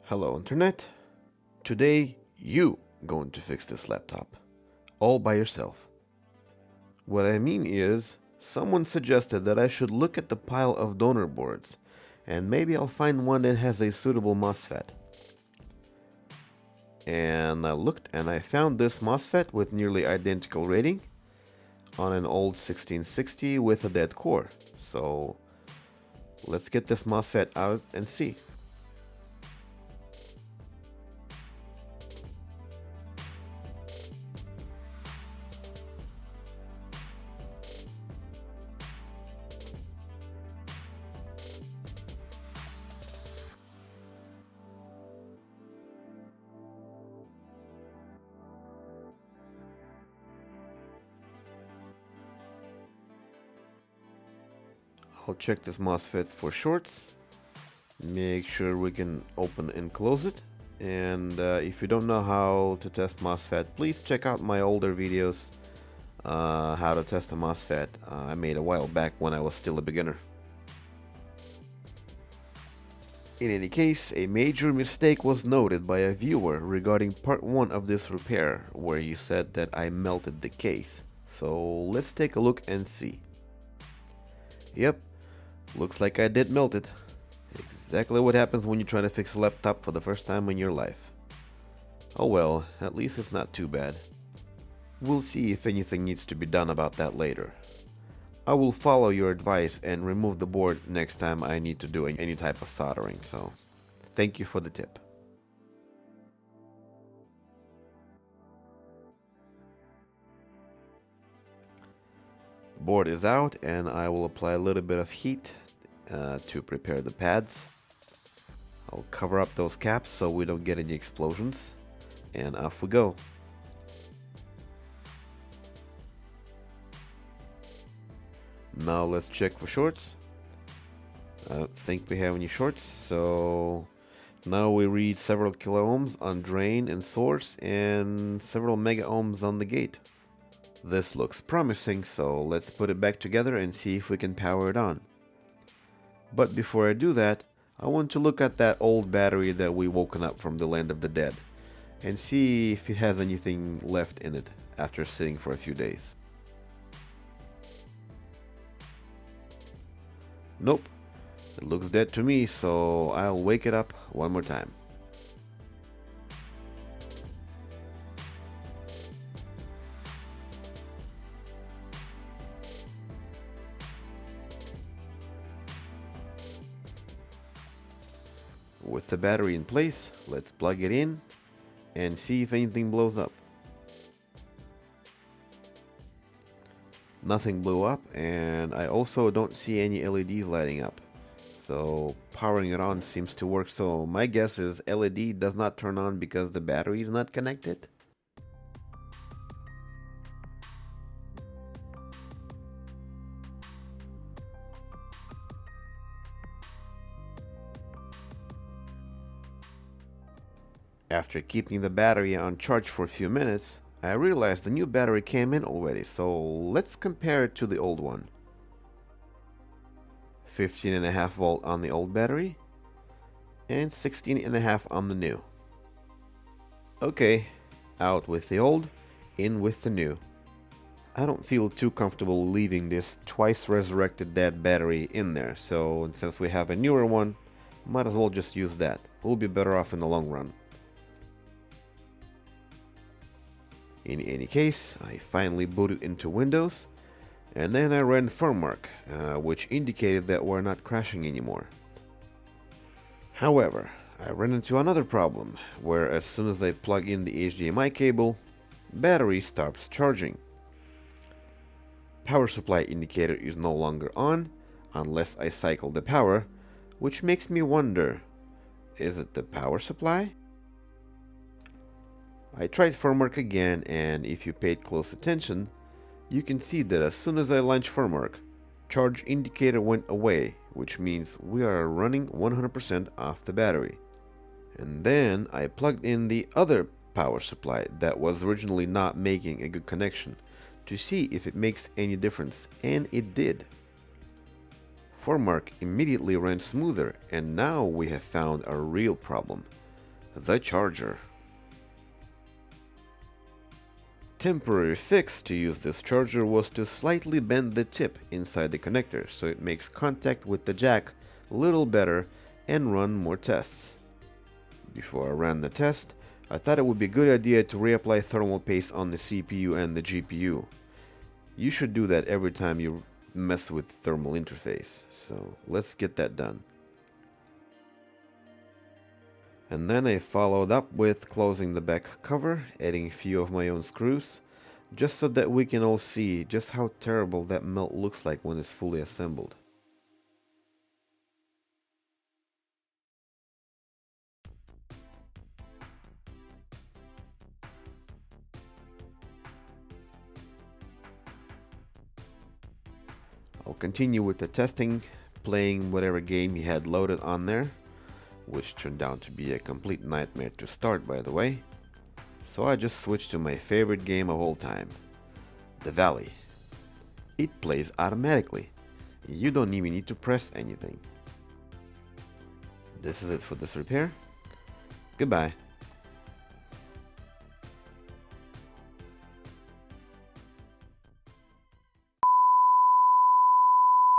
Hello Internet. Today you going to fix this laptop all by yourself. What I mean is, someone suggested that I should look at the pile of donor boards and maybe I'll find one that has a suitable MOSFET. And I looked and I found this MOSFET with nearly identical rating on an old 1660 with a dead core. So let's get this MOSFET out and see. I'll check this MOSFET for shorts, make sure we can open and close it. And if you don't know how to test MOSFET, please check out my older videos how to test a MOSFET I made a while back when I was still a beginner. In any case, a major mistake was noted by a viewer regarding part 1 of this repair, where he said that I melted the case. So let's take a look and see. Yep, looks like I did melt it. Exactly what happens when you try to fix a laptop for the first time in your life. Oh well, at least it's not too bad. We'll see if anything needs to be done about that later. I will follow your advice and remove the board next time I need to do any type of soldering, so thank you for the tip. The board is out and I will apply a little bit of heat to prepare the pads. I'll cover up those caps so we don't get any explosions, and off we go. Now let's check for shorts. I don't think we have any shorts, so now we read several kilo ohms on drain and source and several mega ohms on the gate. This looks promising, so let's put it back together and see if we can power it on. But before I do that, I want to look at that old battery that we woken up from the land of the dead and see if it has anything left in it after sitting for a few days. Nope, it looks dead to me, so I'll wake it up one more time. With the battery in place, let's plug it in and see if anything blows up. Nothing blew up, and I also don't see any LEDs lighting up. So powering it on seems to work, so my guess is LED does not turn on because the battery is not connected. After keeping the battery on charge for a few minutes, I realized the new battery came in already, so let's compare it to the old one. 15.5 volt on the old battery and 16.5 on the new. Okay, out with the old, in with the new. I don't feel too comfortable leaving this twice resurrected dead battery in there, so since we have a newer one, might as well just use that. We'll be better off in the long run. In any case, I finally booted into Windows, and then I ran firmware, which indicated that we're not crashing anymore. However, I ran into another problem, where as soon as I plug in the HDMI cable, battery stops charging. Power supply indicator is no longer on, unless I cycle the power, which makes me wonder, is it the power supply? I tried firmware again, and if you paid close attention, you can see that as soon as I launched firmware, charge indicator went away, which means we are running 100% off the battery. And then I plugged in the other power supply that was originally not making a good connection to see if it makes any difference, and it did. Firmware immediately ran smoother, and now we have found a real problem. The charger. Temporary fix to use this charger was to slightly bend the tip inside the connector so it makes contact with the jack a little better and run more tests. Before I ran the test, I thought it would be a good idea to reapply thermal paste on the CPU and the GPU. You should do that every time you mess with thermal interface, so let's get that done. And then I followed up with closing the back cover, adding a few of my own screws, just so that we can all see just how terrible that melt looks like when it's fully assembled. I'll continue with the testing, playing whatever game he had loaded on there, which turned out to be a complete nightmare to start, by the way. So I just switched to my favorite game of all time, The Valley. It plays automatically. You don't even need to press anything. This is it for this repair. Goodbye.